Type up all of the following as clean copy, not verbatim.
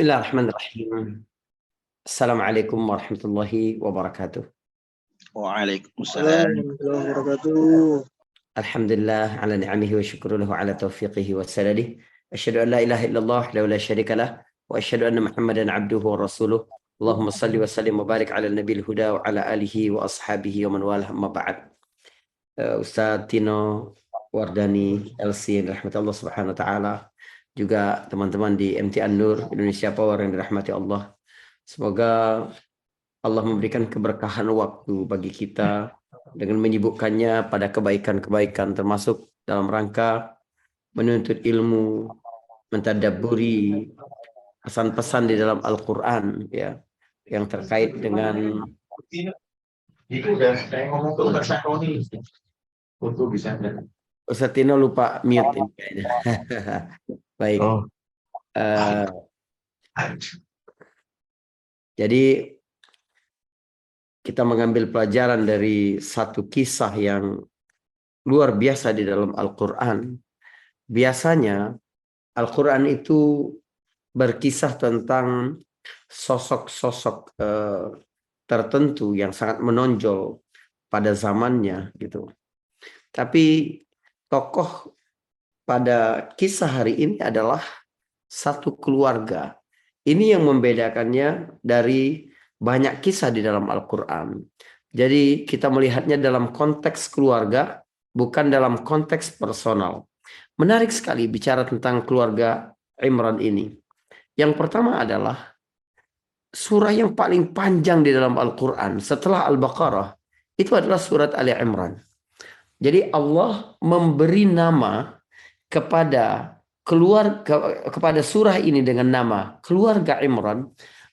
Bismillahirrahmanirrahim. Assalamualaikum warahmatullahi wabarakatuh. Waalaikumsalam. Warahmatullahi wabarakatuh. Alhamdulillah ala ni'amihi wa syukrulahu ala taufiqihi wa saladih. Asyhadu an la ilaha illallah wa la syarika lah wa asyhadu anna Muhammadan abduhu wa rasuluh. Allahumma salli wa sallim wa barik ala nabil huda wa ala alihi wa ashabihi wa man walah amma ba'd. Ustaz Tino Wardani LC rahmatullah subhanahu wa ta'ala, juga teman-teman di MT An-Nur Indonesia Power yang dirahmati Allah. Semoga Allah memberikan keberkahan waktu bagi kita dengan menyibukkannya pada kebaikan-kebaikan, termasuk dalam rangka menuntut ilmu, mentadabburi pesan-pesan di dalam Al-Quran, ya, yang terkait dengan Ustaz Tino lupa mute ini kayaknya. Baik. Jadi kita mengambil pelajaran dari satu kisah yang luar biasa di dalam Al-Quran. Biasanya Al-Quran itu berkisah tentang sosok-sosok tertentu yang sangat menonjol pada zamannya gitu. Tapi tokoh pada kisah hari ini adalah satu keluarga. Ini yang membedakannya dari banyak kisah di dalam Al-Quran. Jadi kita melihatnya dalam konteks keluarga, bukan dalam konteks personal. Menarik sekali bicara tentang keluarga Imran ini. Yang pertama adalah surah yang paling panjang di dalam Al-Quran setelah Al-Baqarah. Itu adalah surat Ali Imran. Jadi Allah memberi nama kepada kepada surah ini dengan nama keluarga Imran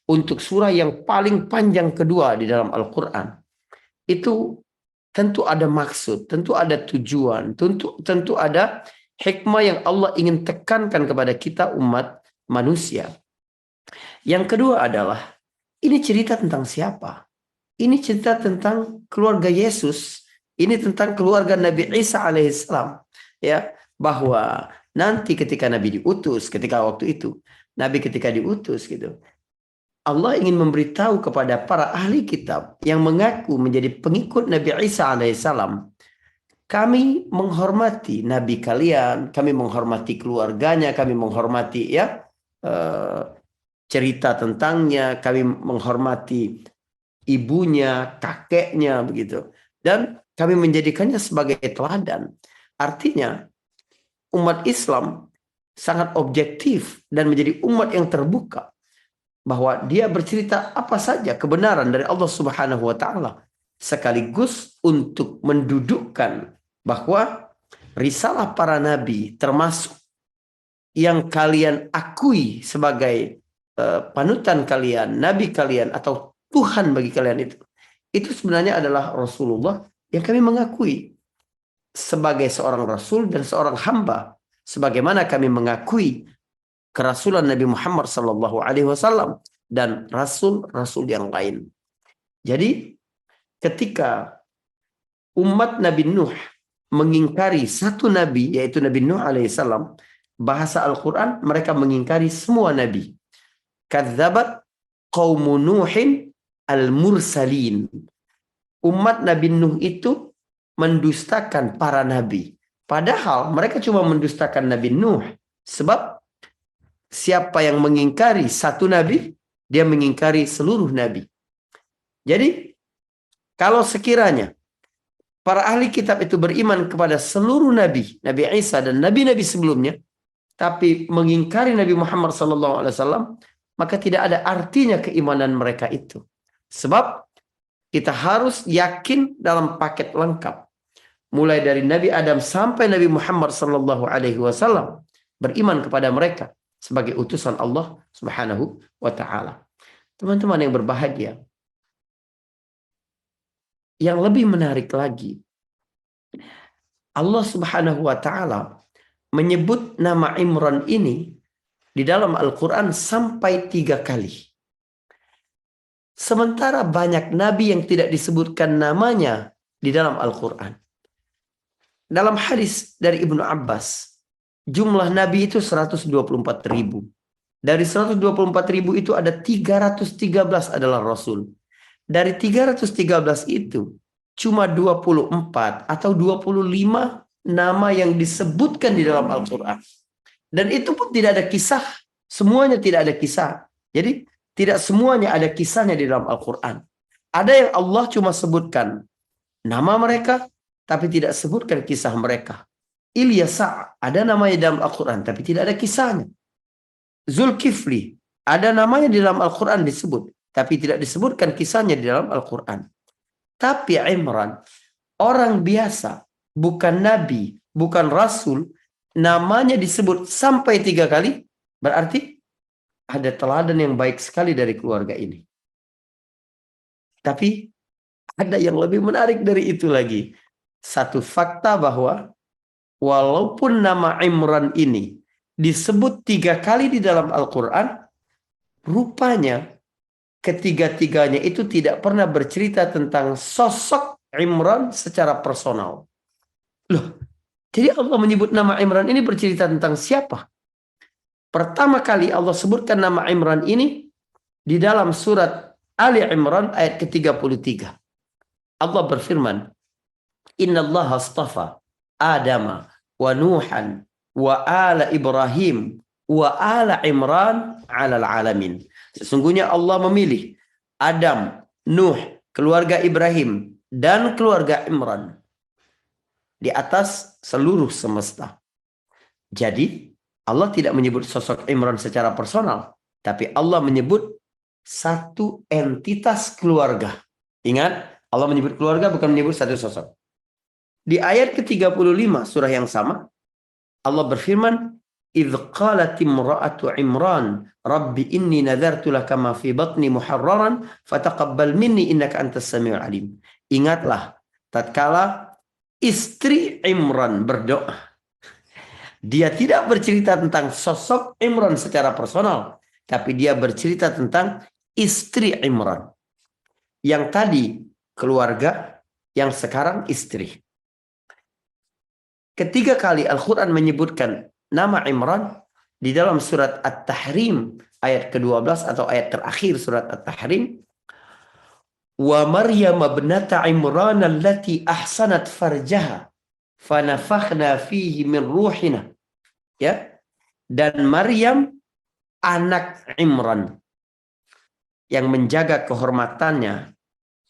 untuk surah yang paling panjang kedua di dalam Al-Quran. Itu tentu ada maksud, tentu ada tujuan, tentu ada hikmah yang Allah ingin tekankan kepada kita umat manusia. Yang kedua adalah, ini cerita tentang siapa? Ini cerita tentang keluarga Yesus. Ini tentang keluarga Nabi Isa alaihissalam. Ya, bahwa nanti ketika Nabi diutus, ketika waktu itu, Nabi ketika diutus gitu, Allah ingin memberitahu kepada para ahli kitab yang mengaku menjadi pengikut Nabi Isa alaihissalam, kami menghormati Nabi kalian, kami menghormati keluarganya, kami menghormati cerita tentangnya, kami menghormati ibunya, kakeknya, begitu. Dan kami menjadikannya sebagai teladan. Artinya, umat Islam sangat objektif dan menjadi umat yang terbuka, bahwa dia bercerita apa saja kebenaran dari Allah Subhanahu wa Ta'ala, sekaligus untuk mendudukkan bahwa risalah para nabi, termasuk yang kalian akui sebagai panutan kalian, nabi kalian, atau Tuhan bagi kalian, itu sebenarnya adalah Rasulullah yang kami mengakui sebagai seorang rasul dan seorang hamba, sebagaimana kami mengakui kerasulan Nabi Muhammad SAW dan rasul-rasul yang lain. Jadi ketika umat Nabi Nuh mengingkari satu nabi, yaitu Nabi Nuh alaihissalam, bahasa Al-Quran mereka mengingkari semua nabi. Kadzabat qaumu Nuhin al-mursalin. Umat Nabi Nuh itu mendustakan para nabi. Padahal mereka cuma mendustakan Nabi Nuh. Sebab siapa yang mengingkari satu nabi, dia mengingkari seluruh nabi. Jadi, kalau sekiranya para ahli kitab itu beriman kepada seluruh nabi, Nabi Isa dan nabi-nabi sebelumnya, tapi mengingkari Nabi Muhammad SAW, maka tidak ada artinya keimanan mereka itu. Sebab kita harus yakin dalam paket lengkap. Mulai dari Nabi Adam sampai Nabi Muhammad SAW, beriman kepada mereka sebagai utusan Allah Subhanahu wa Ta'ala. Teman-teman yang berbahagia, yang lebih menarik lagi, Allah Subhanahu wa Ta'ala menyebut nama Imran ini di dalam Al-Quran sampai 3 kali. Sementara banyak nabi yang tidak disebutkan namanya di dalam Al-Quran. Dalam hadis dari Ibnu Abbas, jumlah nabi itu 124.000. Dari 124.000 itu ada 313 adalah Rasul. Dari 313 itu cuma 24 atau 25 nama yang disebutkan di dalam Al-Quran. Dan itu pun tidak ada kisah. Semuanya tidak ada kisah. Jadi tidak semuanya ada kisahnya di dalam Al-Quran. Ada yang Allah cuma sebutkan nama mereka, tapi tidak sebutkan kisah mereka. Ilyasa ada namanya dalam Al-Quran, tapi tidak ada kisahnya. Zulkifli ada namanya di dalam Al-Quran disebut, tapi tidak disebutkan kisahnya di dalam Al-Quran. Tapi Imran, orang biasa, bukan nabi, bukan rasul, namanya disebut sampai 3 kali, berarti ada teladan yang baik sekali dari keluarga ini. Tapi ada yang lebih menarik dari itu lagi. Satu fakta bahwa walaupun nama Imran ini disebut 3 kali di dalam Al-Quran, rupanya ketiga-tiganya itu tidak pernah bercerita tentang sosok Imran secara personal. Loh, jadi Allah menyebut nama Imran ini bercerita tentang siapa? Pertama kali Allah sebutkan nama Imran ini di dalam surat Ali Imran ayat ke-33. Allah berfirman, Inna Allah astafa Adama wa Nuhan wa ala Ibrahim wa ala Imran alal alamin. Sesungguhnya Allah memilih Adam, Nuh, keluarga Ibrahim, dan keluarga Imran di atas seluruh semesta. Jadi Allah tidak menyebut sosok Imran secara personal, tapi Allah menyebut satu entitas keluarga. Ingat, Allah menyebut keluarga bukan menyebut satu sosok. Di ayat ke-35 surah yang sama, Allah berfirman, إذ قالت امرأة عمران رب إني نذرت لك ما في بطني محررا فتقبل مني إنك أنت السميع العليم. Ingatlah tatkala istri Imran berdoa. Dia tidak bercerita tentang sosok Imran secara personal, tapi dia bercerita tentang istri Imran. Yang tadi keluarga, yang sekarang istri. Ketiga kali Al-Quran menyebutkan nama Imran di dalam surat At-Tahrim ayat ke-12 atau ayat terakhir surat At-Tahrim. Wa Maryam ibnata Imran allati ahsanat farjaha fanafakhna fihi min ruhina. Ya. Dan Maryam anak Imran yang menjaga kehormatannya,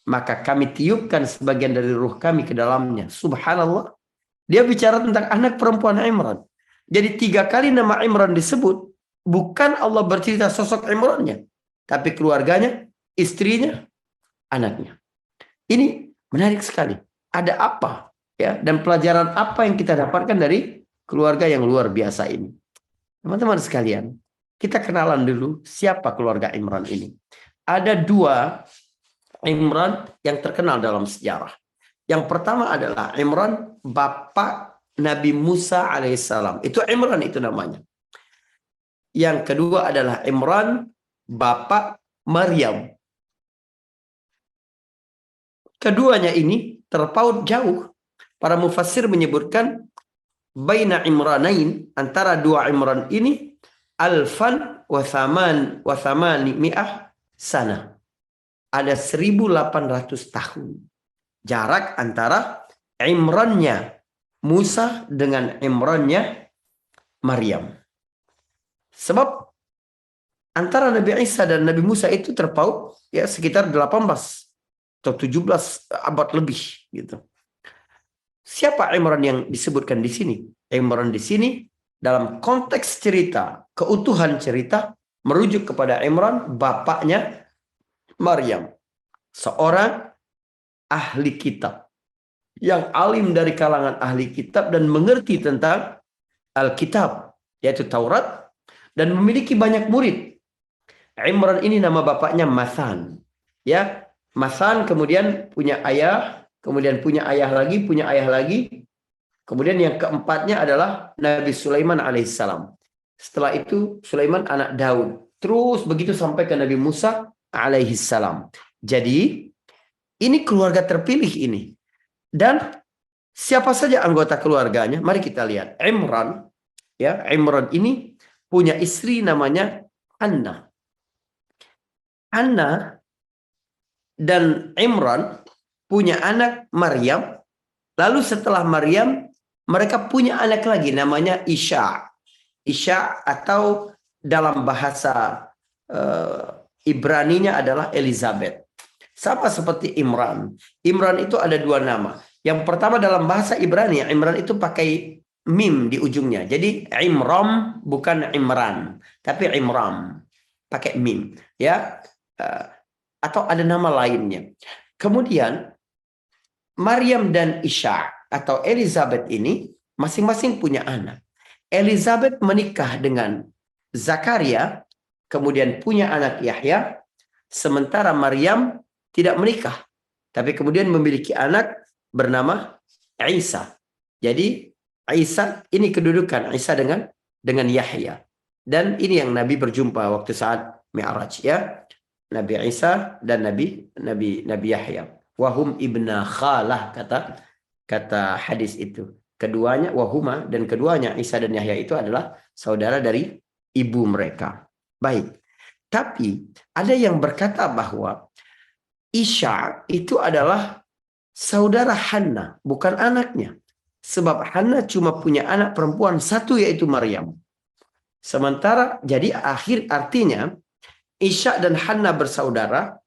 maka kami tiupkan sebagian dari ruh kami ke dalamnya. Subhanallah. Dia bicara tentang anak perempuan Imran. Jadi 3 kali nama Imran disebut, bukan Allah bercerita sosok Imrannya, tapi keluarganya, istrinya, anaknya. Ini menarik sekali. Ada apa? Ya, dan pelajaran apa yang kita dapatkan dari keluarga yang luar biasa ini? Teman-teman sekalian, kita kenalan dulu siapa keluarga Imran ini. Ada 2 Imran yang terkenal dalam sejarah. Yang pertama adalah Imran, bapak Nabi Musa alaihissalam. Itu Imran itu namanya. Yang kedua adalah Imran, bapak Maryam. Keduanya ini terpaut jauh. Para mufassir menyebutkan baina Imranain, antara 2 Imran ini alfan wa thamani mi'ah sana. Ada 1800 tahun. Jarak antara Imrannya Musa dengan Imrannya Maryam. Sebab antara Nabi Isa dan Nabi Musa itu terpaut ya sekitar 18 atau 17 abad lebih gitu. Siapa Imran yang disebutkan di sini? Imran di sini dalam konteks cerita, keutuhan cerita merujuk kepada Imran bapaknya Maryam, seorang ahli kitab yang alim dari kalangan ahli kitab dan mengerti tentang Alkitab, yaitu Taurat, dan memiliki banyak murid. Imran ini nama bapaknya Mathan. Ya, Mathan kemudian punya ayah, kemudian punya ayah lagi, punya ayah lagi. Kemudian yang keempatnya adalah Nabi Sulaiman alaihissalam. Setelah itu Sulaiman anak Daud. Terus begitu sampai ke Nabi Musa alaihissalam. Jadi ini keluarga terpilih ini. Dan siapa saja anggota keluarganya? Mari kita lihat. Imran, ya, Imran ini punya istri namanya Hannah. Hannah dan Imran punya anak Maryam. Lalu setelah Maryam, mereka punya anak lagi namanya Isya. Isya atau dalam bahasa Ibraninya adalah Elizabeth. Sama seperti Imran. Imran itu ada dua nama. Yang pertama dalam bahasa Ibrani, Imran itu pakai mim di ujungnya. Jadi Imram bukan Imran, tapi Imram pakai mim, ya. Atau ada nama lainnya. Kemudian Maryam dan Isya atau Elizabeth ini masing-masing punya anak. Elizabeth menikah dengan Zakaria, kemudian punya anak Yahya, sementara Maryam tidak menikah, tapi kemudian memiliki anak bernama Isa. Jadi Isa ini kedudukan Isa dengan Yahya. Dan ini yang Nabi berjumpa waktu saat Mi'raj, ya. Nabi Isa dan Nabi Yahya. Wahum ibna khalah, kata hadis itu. Keduanya wahuma, dan keduanya Isa dan Yahya itu adalah saudara dari ibu mereka. Baik. Tapi ada yang berkata bahwa Isya itu adalah saudara Hannah, bukan anaknya. Sebab Hannah cuma punya anak perempuan satu, yaitu Maryam. Sementara jadi artinya Isya dan Hannah bersaudara,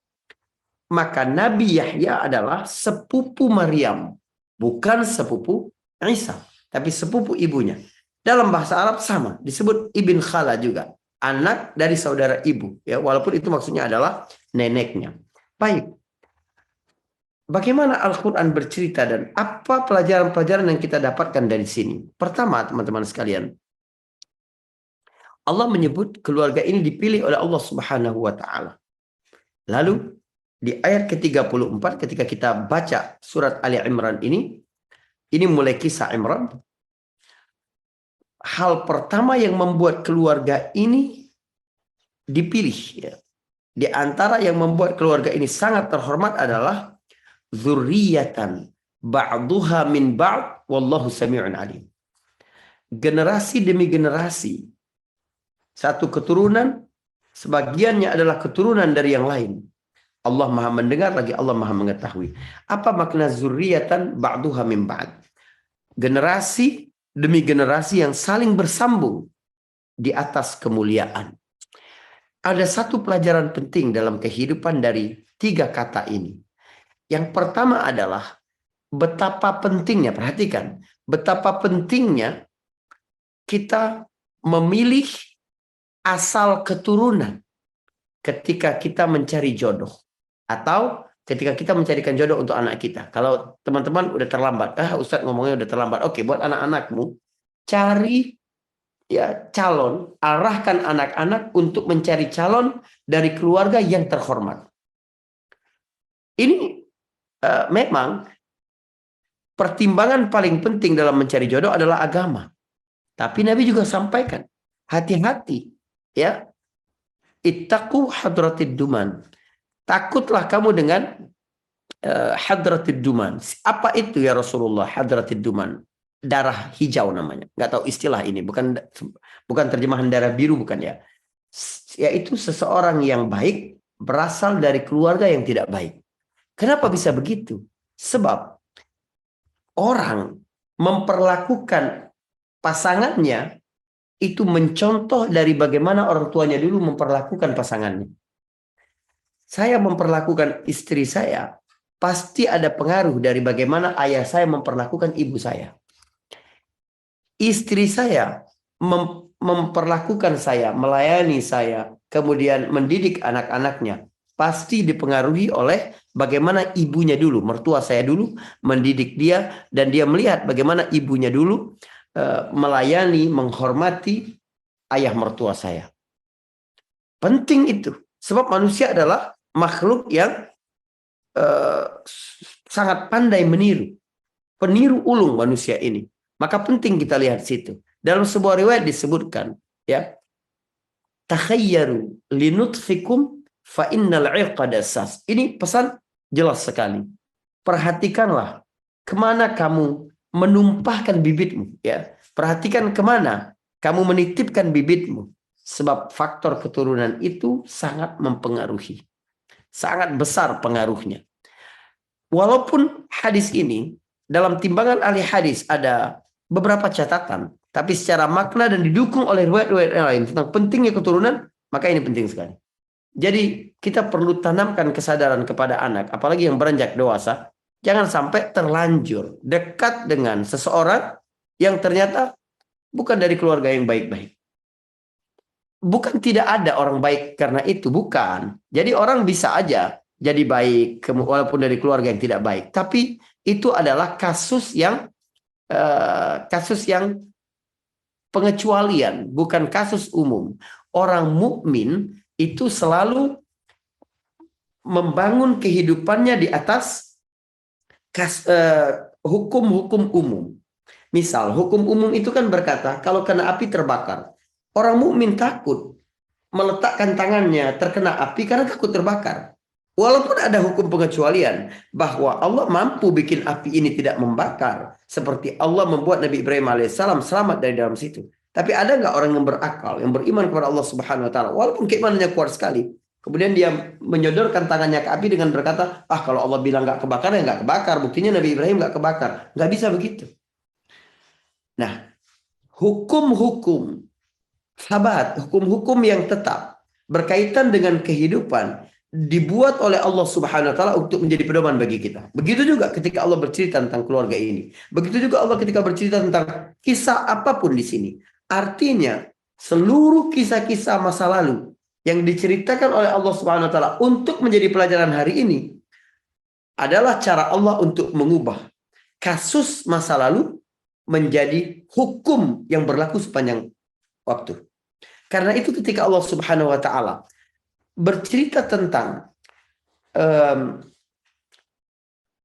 maka Nabi Yahya adalah sepupu Maryam, bukan sepupu Isa, tapi sepupu ibunya. Dalam bahasa Arab sama, disebut ibn khala juga, anak dari saudara ibu, ya, walaupun itu maksudnya adalah neneknya. Baik. Bagaimana Al-Quran bercerita dan apa pelajaran-pelajaran yang kita dapatkan dari sini? Pertama, teman-teman sekalian, Allah menyebut keluarga ini dipilih oleh Allah Subhanahu wa taala. Lalu di ayat ke-34 ketika kita baca surat Ali Imran ini mulai kisah Imran. Hal pertama yang membuat keluarga ini dipilih, ya. Di antara yang membuat keluarga ini sangat terhormat adalah dzurriyyatan ba'duha min ba'd wallahu sami'un alim. Generasi demi generasi, satu keturunan sebagiannya adalah keturunan dari yang lain. Allah Maha mendengar, lagi Allah Maha mengetahui. Apa makna zurriyatan ba'duha min ba'd? Generasi demi generasi yang saling bersambung di atas kemuliaan. Ada satu pelajaran penting dalam kehidupan dari tiga kata ini. Yang pertama adalah betapa pentingnya, perhatikan, betapa pentingnya kita memilih asal keturunan ketika kita mencari jodoh. Atau ketika kita mencarikan jodoh untuk anak kita. Kalau teman-teman udah terlambat, Ustadz ngomongnya udah terlambat. Oke, buat anak-anakmu, cari ya calon, arahkan anak-anak untuk mencari calon dari keluarga yang terhormat. Ini memang pertimbangan paling penting dalam mencari jodoh adalah agama. Tapi Nabi juga sampaikan, hati-hati, ya. Ittaqu hadratid duman. Takutlah kamu dengan hadratid duman. Apa itu ya Rasulullah hadratid duman? Darah hijau namanya. Nggak tahu istilah ini. Bukan terjemahan darah biru, bukan ya. Yaitu seseorang yang baik berasal dari keluarga yang tidak baik. Kenapa bisa begitu? Sebab orang memperlakukan pasangannya itu mencontoh dari bagaimana orang tuanya dulu memperlakukan pasangannya. Saya memperlakukan istri saya, pasti ada pengaruh dari bagaimana ayah saya memperlakukan ibu saya. Istri saya memperlakukan saya, melayani saya, kemudian mendidik anak-anaknya, pasti dipengaruhi oleh bagaimana ibunya dulu, mertua saya dulu mendidik dia, dan dia melihat bagaimana ibunya dulu melayani, menghormati ayah mertua saya. Penting itu, sebab manusia adalah makhluk yang sangat pandai meniru, peniru ulung manusia ini. Maka penting kita lihat situ. Dalam sebuah riwayat disebutkan, ya, takhayyaru linutfikum fa innal irqa dasas. Ini pesan jelas sekali. Perhatikanlah kemana kamu menumpahkan bibitmu, ya. Perhatikan kemana kamu menitipkan bibitmu. Sebab faktor keturunan itu sangat mempengaruhi. Sangat besar pengaruhnya. Walaupun hadis ini dalam timbangan ahli hadis ada beberapa catatan, tapi secara makna dan didukung oleh riwayat-riwayat yang lain tentang pentingnya keturunan, maka ini penting sekali. Jadi kita perlu tanamkan kesadaran kepada anak, apalagi yang beranjak dewasa, jangan sampai terlanjur dekat dengan seseorang yang ternyata bukan dari keluarga yang baik-baik. Bukan tidak ada orang baik karena itu, bukan. Jadi orang bisa aja jadi baik walaupun dari keluarga yang tidak baik. Tapi itu adalah kasus yang pengecualian, bukan kasus umum. Orang mukmin itu selalu membangun kehidupannya di atas hukum-hukum umum. Misal, hukum umum itu kan berkata, kalau kena api terbakar. Orang mukmin takut meletakkan tangannya terkena api karena takut terbakar. Walaupun ada hukum pengecualian bahwa Allah mampu bikin api ini tidak membakar. Seperti Allah membuat Nabi Ibrahim alaihissalam selamat dari dalam situ. Tapi ada nggak orang yang berakal, yang beriman kepada Allah Subhanahu Wa Taala, walaupun keimanannya kuat sekali, kemudian dia menyodorkan tangannya ke api dengan berkata, kalau Allah bilang nggak kebakar ya nggak kebakar. Buktinya Nabi Ibrahim nggak kebakar. Nggak bisa begitu. Nah, hukum-hukum sabat, hukum-hukum yang tetap berkaitan dengan kehidupan dibuat oleh Allah Subhanahu Wa Taala untuk menjadi pedoman bagi kita. Begitu juga ketika Allah bercerita tentang keluarga ini. Begitu juga Allah ketika bercerita tentang kisah apapun di sini. Artinya seluruh kisah-kisah masa lalu yang diceritakan oleh Allah Subhanahu Wa Taala untuk menjadi pelajaran hari ini adalah cara Allah untuk mengubah kasus masa lalu menjadi hukum yang berlaku sepanjang waktu. Karena itu ketika Allah Subhanahu Wa Taala bercerita tentang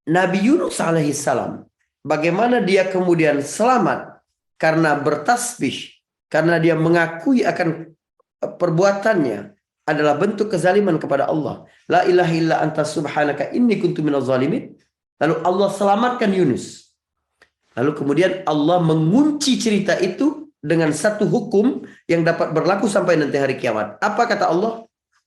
Nabi Yunus alaihissalam, bagaimana dia kemudian selamat karena bertasbih, karena dia mengakui akan perbuatannya adalah bentuk kezaliman kepada Allah. La ilaha illa anta subhanaka inni kuntu minaz zalimin. Lalu Allah selamatkan Yunus. Lalu kemudian Allah mengunci cerita itu dengan satu hukum yang dapat berlaku sampai nanti hari kiamat. Apa kata Allah?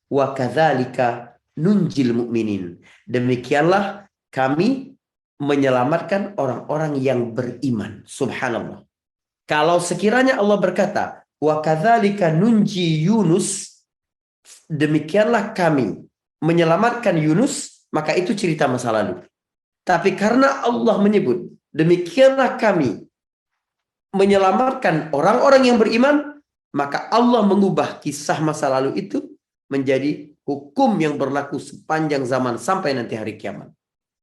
Wa kadzalika nunjil mu'minin. Demikianlah kami menyelamatkan orang-orang yang beriman. Subhanallah. Kalau sekiranya Allah berkata, wa kadzalika nunji Yunus, demikianlah kami menyelamatkan Yunus, maka itu cerita masa lalu. Tapi karena Allah menyebut, demikianlah kami menyelamatkan orang-orang yang beriman, maka Allah mengubah kisah masa lalu itu menjadi hukum yang berlaku sepanjang zaman sampai nanti hari kiamat.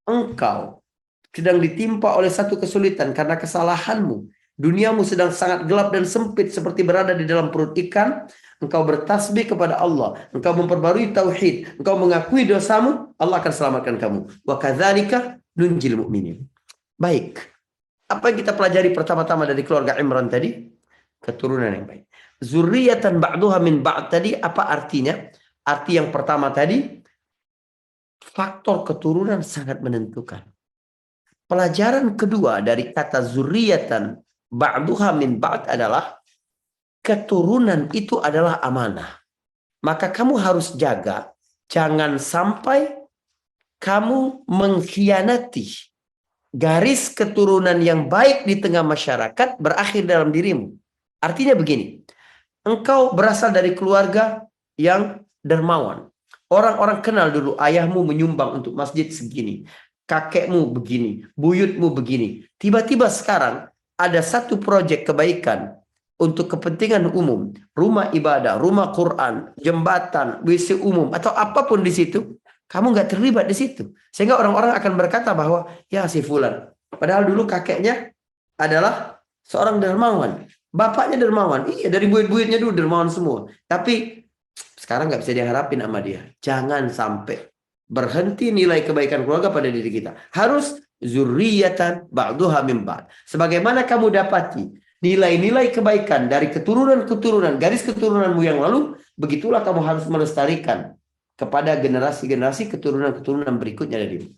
Engkau sedang ditimpa oleh satu kesulitan karena kesalahanmu. Duniamu sedang sangat gelap dan sempit seperti berada di dalam perut ikan. Engkau bertasbih kepada Allah. Engkau memperbarui tauhid. Engkau mengakui dosamu. Allah akan selamatkan kamu. Wa kadzalika nunjil mu'minin. Baik. Apa yang kita pelajari pertama-tama dari keluarga Imran tadi? Keturunan yang baik. Zurriyatan ba'duha min ba'd tadi apa artinya? Arti yang pertama tadi, faktor keturunan sangat menentukan. Pelajaran kedua dari kata zurriyatan ba'duha min ba'd adalah keturunan itu adalah amanah. Maka kamu harus jaga, jangan sampai kamu mengkhianati garis keturunan yang baik di tengah masyarakat berakhir dalam dirimu. Artinya begini, engkau berasal dari keluarga yang dermawan. Orang-orang kenal dulu ayahmu menyumbang untuk masjid segini, kakekmu begini, buyutmu begini. Tiba-tiba sekarang ada satu proyek kebaikan untuk kepentingan umum, rumah ibadah, rumah Quran, jembatan, WC umum atau apapun di situ, kamu nggak terlibat di situ. Sehingga orang-orang akan berkata bahwa ya si fulan, padahal dulu kakeknya adalah seorang dermawan, bapaknya dermawan. Iya, dari buyut-buyutnya dulu dermawan semua. Tapi sekarang nggak bisa diharapin sama dia. Jangan sampai berhenti nilai kebaikan keluarga pada diri kita. Harus zurriyatan ba'duha min ba'd. Sebagaimana kamu dapati nilai-nilai kebaikan dari keturunan-keturunan, garis keturunanmu yang lalu, begitulah kamu harus melestarikan kepada generasi-generasi keturunan-keturunan berikutnya darimu.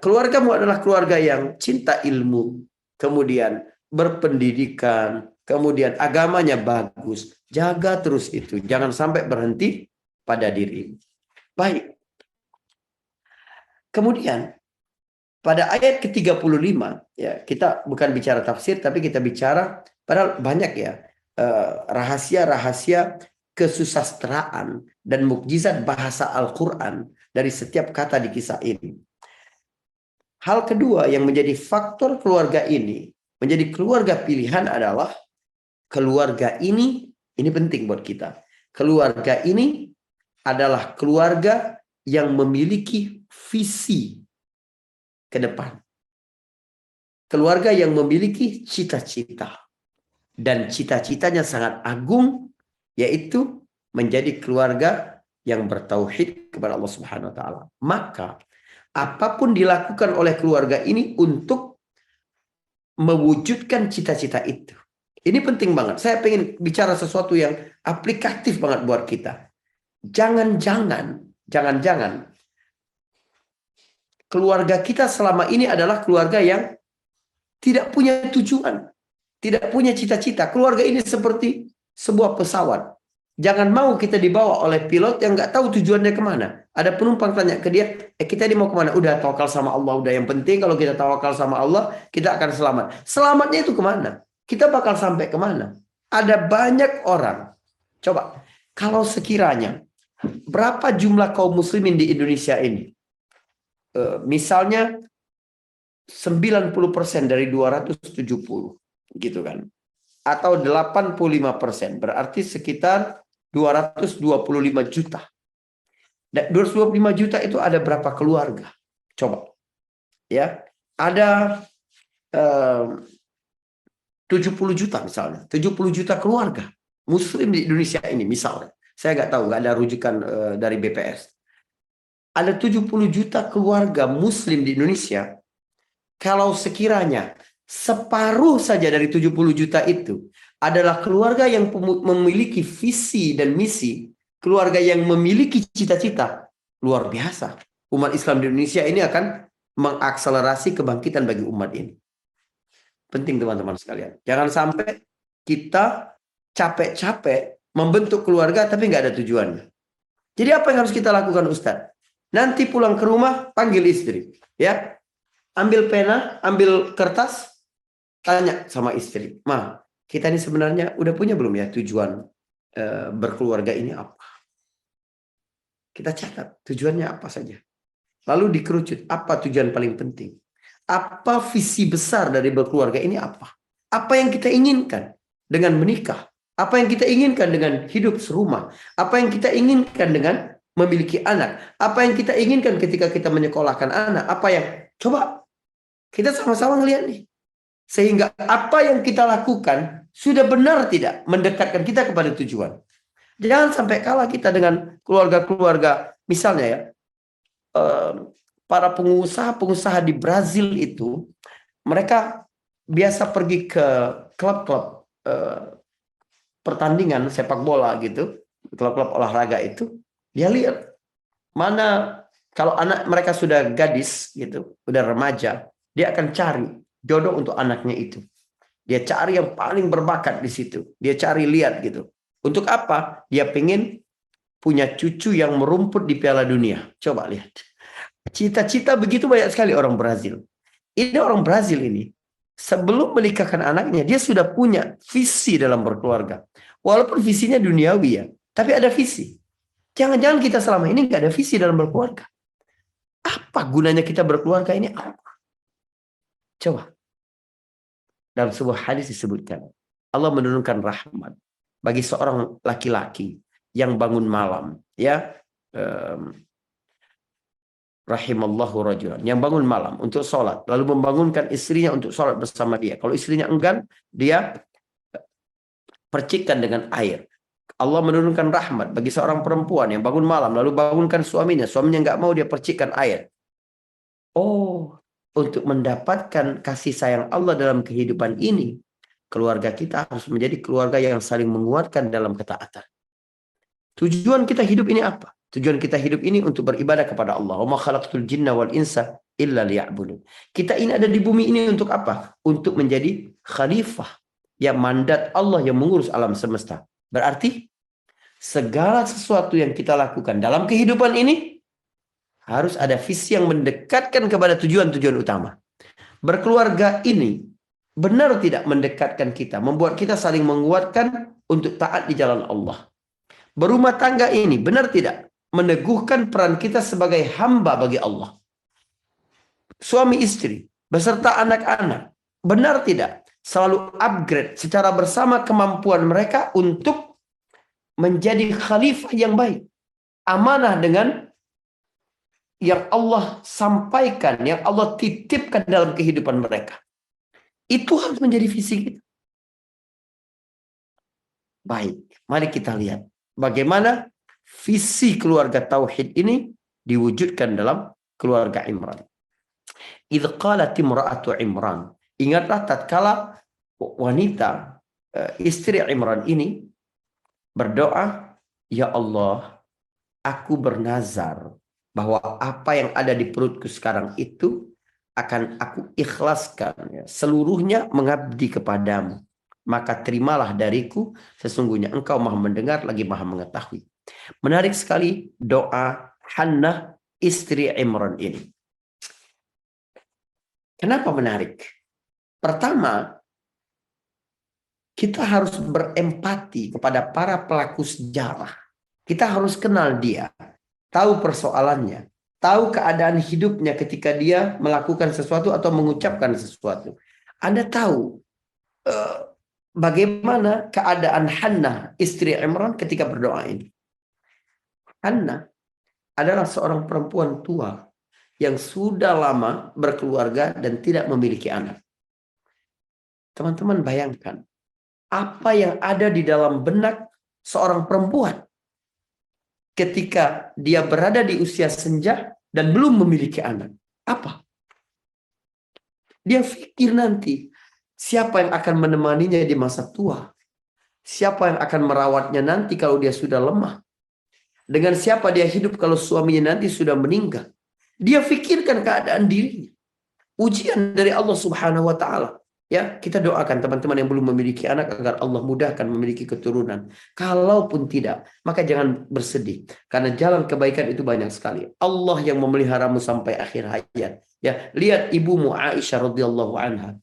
Keluargamu adalah keluarga yang cinta ilmu, kemudian berpendidikan, kemudian agamanya bagus. Jaga terus itu. Jangan sampai berhenti pada diri. Baik. Kemudian pada ayat ke-35 ya, kita bukan bicara tafsir tapi kita bicara padahal banyak ya rahasia-rahasia kesusastraan dan mukjizat bahasa Al-Qur'an dari setiap kata di kisah ini. Hal kedua yang menjadi faktor keluarga ini menjadi keluarga pilihan adalah keluarga ini penting buat kita. Keluarga ini adalah keluarga yang memiliki visi ke depan. Keluarga yang memiliki cita-cita. Dan cita-citanya sangat agung, yaitu menjadi keluarga yang bertauhid kepada Allah Subhanahu wa taala. Maka apapun dilakukan oleh keluarga ini untuk mewujudkan cita-cita itu. Ini penting banget. Saya pengen bicara sesuatu yang aplikatif banget buat kita. Jangan-jangan keluarga kita selama ini adalah keluarga yang tidak punya tujuan, tidak punya cita-cita. Keluarga ini seperti sebuah pesawat. Jangan mau kita dibawa oleh pilot yang nggak tahu tujuannya kemana. Ada penumpang tanya ke dia, kita ini mau kemana? Udah tawakal sama Allah. Udah, yang penting kalau kita tawakal sama Allah, kita akan selamat. Selamatnya itu kemana? Kita bakal sampai kemana? Ada banyak orang. Coba, kalau sekiranya berapa jumlah kaum muslimin di Indonesia ini? Misalnya 90% dari 270 gitu kan, atau 85%, berarti sekitar 225 juta. Dan 225 juta itu ada berapa keluarga? Coba ya, ada 70 juta misalnya, 70 juta keluarga muslim di Indonesia ini misalnya. Saya nggak tahu, nggak ada rujukan dari BPS. Ada 70 juta keluarga muslim di Indonesia. Kalau sekiranya separuh saja dari 70 juta itu adalah keluarga yang memiliki visi dan misi, keluarga yang memiliki cita-cita, luar biasa. Umat Islam di Indonesia ini akan mengakselerasi kebangkitan bagi umat ini. Penting teman-teman sekalian. Jangan sampai kita capek-capek membentuk keluarga tapi nggak ada tujuannya. Jadi apa yang harus kita lakukan, Ustadz? Nanti pulang ke rumah, panggil istri. Ya, ambil pena, ambil kertas, tanya sama istri, Ma, kita ini sebenarnya udah punya belum ya tujuan berkeluarga ini apa? Kita catat tujuannya apa saja. Lalu dikerucut, apa tujuan paling penting? Apa visi besar dari berkeluarga ini apa? Apa yang kita inginkan dengan menikah? Apa yang kita inginkan dengan hidup serumah? Apa yang kita inginkan dengan memiliki anak? Apa yang kita inginkan ketika kita menyekolahkan anak? Apa yang, coba kita sama-sama ngelihat nih. Sehingga apa yang kita lakukan sudah benar tidak mendekatkan kita kepada tujuan. Jangan sampai kalah kita dengan keluarga-keluarga. Misalnya ya, para pengusaha-pengusaha di Brazil itu, mereka biasa pergi ke klub-klub pertandingan sepak bola gitu, klub-klub olahraga itu. Dia lihat mana kalau anak mereka sudah gadis gitu, udah remaja, dia akan cari jodoh untuk anaknya itu. Dia cari yang paling berbakat di situ. Dia cari lihat gitu. Untuk apa? Dia pengen punya cucu yang merumput di Piala Dunia. Coba lihat. Cita-cita begitu banyak sekali orang Brazil. Ini orang Brazil ini, sebelum menikahkan anaknya, dia sudah punya visi dalam berkeluarga. Walaupun visinya duniawi ya, tapi ada visi. Jangan-jangan kita selama ini nggak ada visi dalam berkeluarga. Apa gunanya kita berkeluarga ini? Apa? Coba. Dalam sebuah hadis disebutkan, Allah menurunkan rahmat bagi seorang laki-laki yang bangun malam, ya, rahimallahu rajulan, yang bangun malam untuk sholat, lalu membangunkan istrinya untuk sholat bersama dia. Kalau istrinya enggan, dia percikkan dengan air. Allah menurunkan rahmat bagi seorang perempuan yang bangun malam, lalu bangunkan suaminya. Suaminya nggak mau, dia percikkan air. Oh, untuk mendapatkan kasih sayang Allah dalam kehidupan ini, keluarga kita harus menjadi keluarga yang saling menguatkan dalam ketaatan. Tujuan kita hidup ini apa? Tujuan kita hidup ini untuk beribadah kepada Allah. Wa ma khalaqtul jinna wal insa illa liya'budun. Kita ini ada di bumi ini untuk apa? Untuk menjadi khalifah ya mandat Allah yang mengurus alam semesta. Berarti segala sesuatu yang kita lakukan dalam kehidupan ini harus ada visi yang mendekatkan kepada tujuan-tujuan utama. Berkeluarga ini benar tidak mendekatkan kita, membuat kita saling menguatkan untuk taat di jalan Allah. Berumah tangga ini benar tidak meneguhkan peran kita sebagai hamba bagi Allah. Suami istri beserta anak-anak benar tidak selalu upgrade secara bersama kemampuan mereka untuk menjadi khalifah yang baik. Amanah dengan yang Allah sampaikan, yang Allah titipkan dalam kehidupan mereka. Itu harus menjadi visi kita. Baik, mari kita lihat bagaimana visi keluarga tauhid ini diwujudkan dalam keluarga Imran. Idz qalat imra'atu Imran. Ingatlah tatkala wanita istri Imran ini berdoa, "Ya Allah, aku bernazar bahwa apa yang ada di perutku sekarang itu akan aku ikhlaskan ya, seluruhnya mengabdi kepadamu. Maka terimalah dariku, sesungguhnya engkau maha mendengar lagi maha mengetahui." Menarik sekali doa Hannah istri Imran ini. Kenapa menarik? Pertama, kita harus berempati kepada para pelaku sejarah. Kita harus kenal dia, tahu persoalannya, tahu keadaan hidupnya ketika dia melakukan sesuatu atau mengucapkan sesuatu. Anda tahu bagaimana keadaan Hannah istri Imran ketika berdoa ini. Hannah adalah seorang perempuan tua yang sudah lama berkeluarga dan tidak memiliki anak. Teman-teman bayangkan apa yang ada di dalam benak seorang perempuan ketika dia berada di usia senja dan belum memiliki anak. Apa? Dia pikir nanti siapa yang akan menemaninya di masa tua? Siapa yang akan merawatnya nanti kalau dia sudah lemah? Dengan siapa dia hidup kalau suaminya nanti sudah meninggal? Dia pikirkan keadaan dirinya. Ujian dari Allah Subhanahu wa taala. Ya, kita doakan teman-teman yang belum memiliki anak agar Allah mudahkan memiliki keturunan. Kalaupun tidak, maka jangan bersedih karena jalan kebaikan itu banyak sekali. Allah yang memeliharamu sampai akhir hayat. Ya, lihat ibumu Aisyah radhiyallahu anha.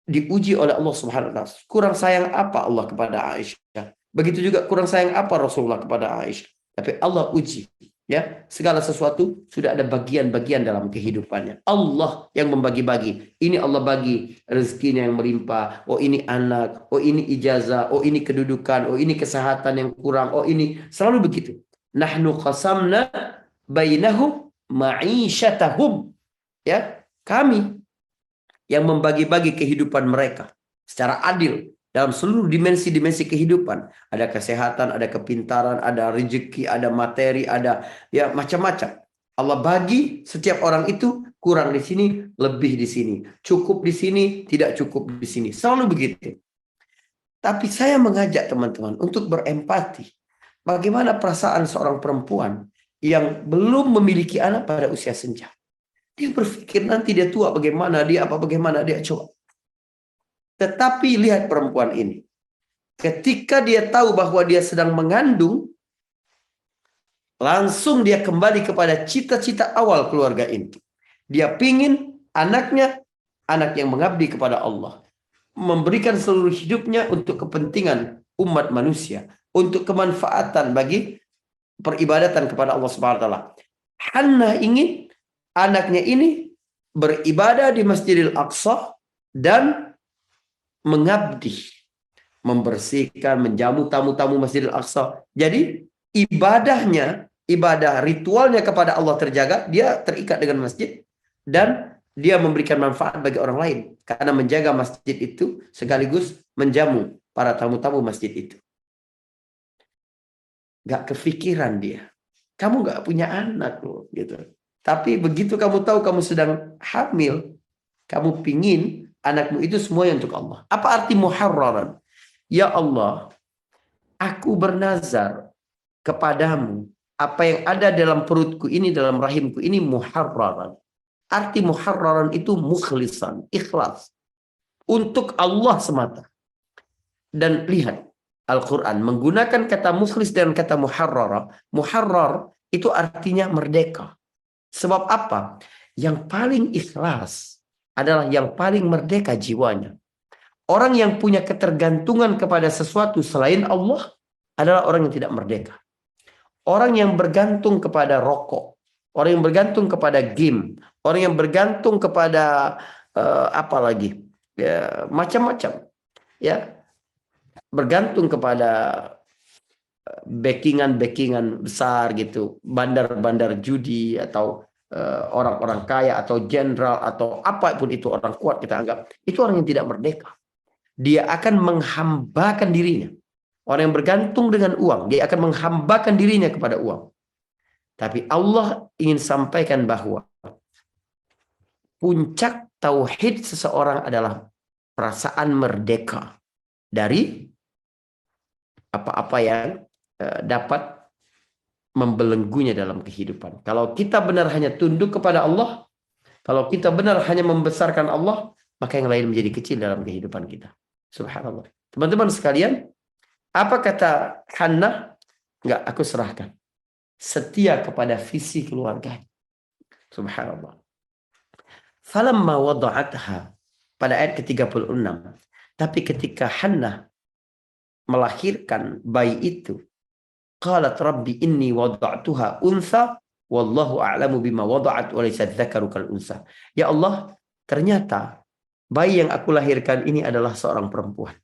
Diuji oleh Allah Subhanahu wa taala. Kurang sayang apa Allah kepada Aisyah? Begitu juga kurang sayang apa Rasulullah kepada Aisyah. Tapi Allah uji. Ya, segala sesuatu sudah ada bagian-bagian dalam kehidupannya. Allah yang membagi-bagi. Ini Allah bagi rezekinya yang melimpah. Oh ini anak. Oh ini ijazah. Oh ini kedudukan. Oh ini kesehatan yang kurang. Oh ini selalu begitu. Nahnu qasamna bainahum ma'isyatahum. Ya, kami yang membagi-bagi kehidupan mereka secara adil dalam seluruh dimensi-dimensi kehidupan. Ada kesehatan, ada kepintaran, ada rezeki, ada materi, ada ya macam-macam. Allah bagi setiap orang itu kurang di sini, lebih di sini, cukup di sini, tidak cukup di sini. Selalu begitu. Tapi saya mengajak teman-teman untuk berempati. Bagaimana perasaan seorang perempuan yang belum memiliki anak pada usia senja? Dia berpikir nanti dia tua bagaimana, dia apa bagaimana, dia coba. Tetapi lihat perempuan ini. Ketika dia tahu bahwa dia sedang mengandung, langsung dia kembali kepada cita-cita awal keluarga ini. Dia pingin anaknya, anak yang mengabdi kepada Allah. Memberikan seluruh hidupnya untuk kepentingan umat manusia. Untuk kemanfaatan bagi peribadatan kepada Allah Subhanahu wa taala. Hannah ingin anaknya ini beribadah di Masjidil Aqsa dan mengabdi, membersihkan, menjamu tamu-tamu Masjidil Aqsa. Jadi ibadahnya, ibadah ritualnya kepada Allah terjaga, dia terikat dengan masjid dan dia memberikan manfaat bagi orang lain karena menjaga masjid itu sekaligus menjamu para tamu-tamu masjid itu. Gak kepikiran dia, kamu gak punya anak loh, gitu. Tapi begitu kamu tahu kamu sedang hamil, kamu pingin anakmu itu semuanya untuk Allah. Apa arti muharraran? Ya Allah, aku bernazar kepadamu. Apa yang ada dalam perutku ini, dalam rahimku ini muharraran. Arti muharraran itu mukhlisan, ikhlas. Untuk Allah semata. Dan lihat, Al-Quran menggunakan kata mukhlis dan kata muharrar. Muharrar itu artinya merdeka. Sebab apa? Yang paling ikhlas adalah yang paling merdeka jiwanya. Orang yang punya ketergantungan kepada sesuatu selain Allah adalah orang yang tidak merdeka. Orang yang bergantung kepada rokok, orang yang bergantung kepada game, orang yang bergantung kepada apa lagi, ya, macam-macam, ya, bergantung kepada backingan besar gitu, bandar-bandar judi atau orang-orang kaya atau jenderal atau apapun itu, orang kuat kita anggap, itu orang yang tidak merdeka. Dia akan menghambakan dirinya. Orang yang bergantung dengan uang, dia akan menghambakan dirinya kepada uang. Tapi Allah ingin sampaikan bahwa puncak tauhid seseorang adalah perasaan merdeka dari apa-apa yang dapat membelenggunya dalam kehidupan. Kalau kita benar hanya tunduk kepada Allah, kalau kita benar hanya membesarkan Allah, maka yang lain menjadi kecil dalam kehidupan kita. Subhanallah. Teman-teman sekalian, apa kata Hannah? Enggak, aku serahkan. Setia kepada visi keluarga. Subhanallah. Falamma wada'atha, pada ayat ke-36. Tapi ketika Hannah melahirkan bayi itu, qalat rabbi inni wada'tuha untha wallahu a'lamu bima wada'at wa laysa dzakaru kal untha. Ya Allah, ternyata bayi yang aku lahirkan ini adalah seorang perempuan.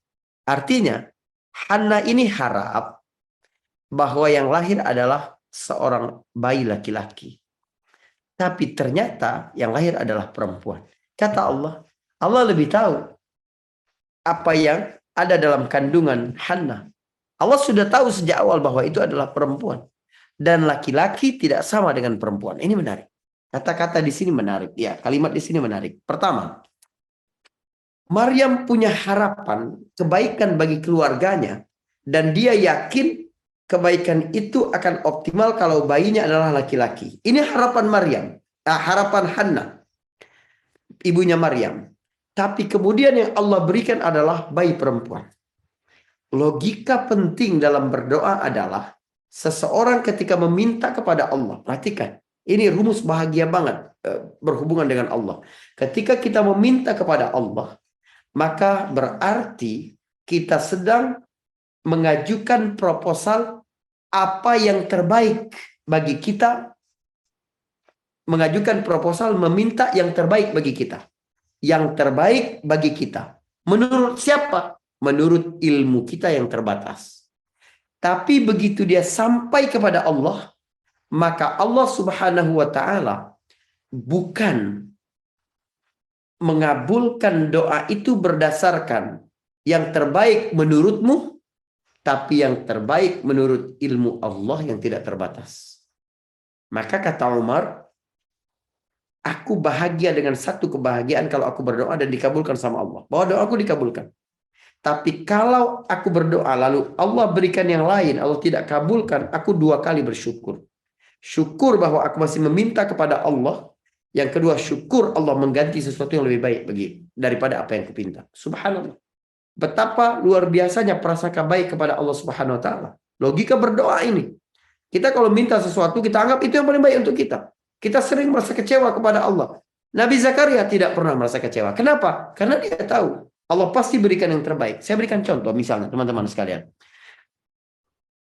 Artinya Hannah ini harap bahwa yang lahir adalah seorang bayi laki-laki. Tapi ternyata yang lahir adalah perempuan. Kata Allah, Allah lebih tahu apa yang ada dalam kandungan Hannah. Allah sudah tahu sejak awal bahwa itu adalah perempuan. Dan laki-laki tidak sama dengan perempuan. Ini menarik. Kata-kata di sini menarik. Ya, kalimat di sini menarik. Pertama, Maryam punya harapan kebaikan bagi keluarganya. Dan dia yakin kebaikan itu akan optimal kalau bayinya adalah laki-laki. Ini harapan Maryam. Harapan Hannah, ibunya Maryam. Tapi kemudian yang Allah berikan adalah bayi perempuan. Logika penting dalam berdoa adalah seseorang ketika meminta kepada Allah. Perhatikan, ini rumus bahagia banget berhubungan dengan Allah. Ketika kita meminta kepada Allah, maka berarti kita sedang mengajukan proposal apa yang terbaik bagi kita, mengajukan proposal meminta yang terbaik bagi kita. Yang terbaik bagi kita. Menurut siapa? Menurut ilmu kita yang terbatas. Tapi begitu dia sampai kepada Allah, maka Allah Subhanahu wa taala bukan mengabulkan doa itu berdasarkan yang terbaik menurutmu, tapi yang terbaik menurut ilmu Allah yang tidak terbatas. Maka kata Umar, aku bahagia dengan satu kebahagiaan kalau aku berdoa dan dikabulkan sama Allah. Bahwa doaku dikabulkan. Tapi kalau aku berdoa lalu Allah berikan yang lain, Allah tidak kabulkan, aku dua kali bersyukur. Syukur bahwa aku masih meminta kepada Allah. Yang kedua, syukur Allah mengganti sesuatu yang lebih baik daripada apa yang kupinta. Subhanallah. Betapa luar biasanya prasangka baik kepada Allah Subhanahu wa taala. Logika berdoa ini. Kita kalau minta sesuatu, kita anggap itu yang paling baik untuk kita. Kita sering merasa kecewa kepada Allah. Nabi Zakaria tidak pernah merasa kecewa. Kenapa? Karena dia tahu Allah pasti berikan yang terbaik. Saya berikan contoh misalnya teman-teman sekalian.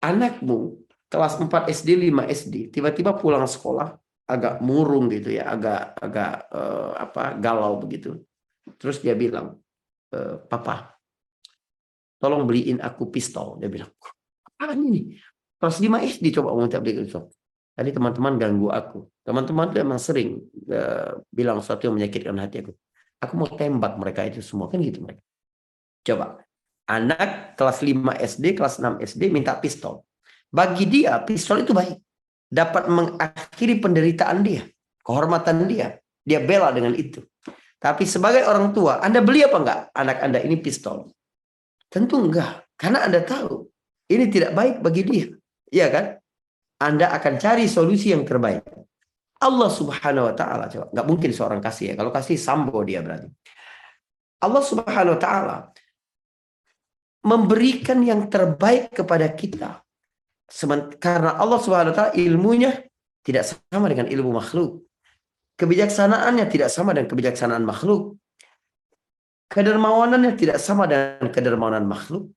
Anakmu kelas 4 SD, 5 SD, tiba-tiba pulang sekolah agak murung gitu ya, agak galau begitu. Terus dia bilang, "Papa, tolong beliin aku pistol." Dia bilang, "Apaan ini? Kelas 5 SD coba mau minta beli pistol." Tadi teman-teman ganggu aku. Teman-teman itu emang sering bilang sesuatu yang menyakitkan hati aku. Aku mau tembak mereka itu semua. Kan gitu mereka. Coba. Anak kelas 5 SD, kelas 6 SD minta pistol. Bagi dia, pistol itu baik. Dapat mengakhiri penderitaan dia. Kehormatan dia. Dia bela dengan itu. Tapi sebagai orang tua, Anda beli apa enggak anak Anda ini pistol? Tentu enggak. Karena Anda tahu. Ini tidak baik bagi dia. Iya kan? Anda akan cari solusi yang terbaik. Allah Subhanahu wa taala, coba, nggak mungkin seorang kasih ya. Kalau kasih sambo dia berarti. Allah Subhanahu wa taala memberikan yang terbaik kepada kita. Karena Allah Subhanahu wa taala ilmunya tidak sama dengan ilmu makhluk. Kebijaksanaannya tidak sama dengan kebijaksanaan makhluk. Kedermawanannya tidak sama dengan kedermawanan makhluk.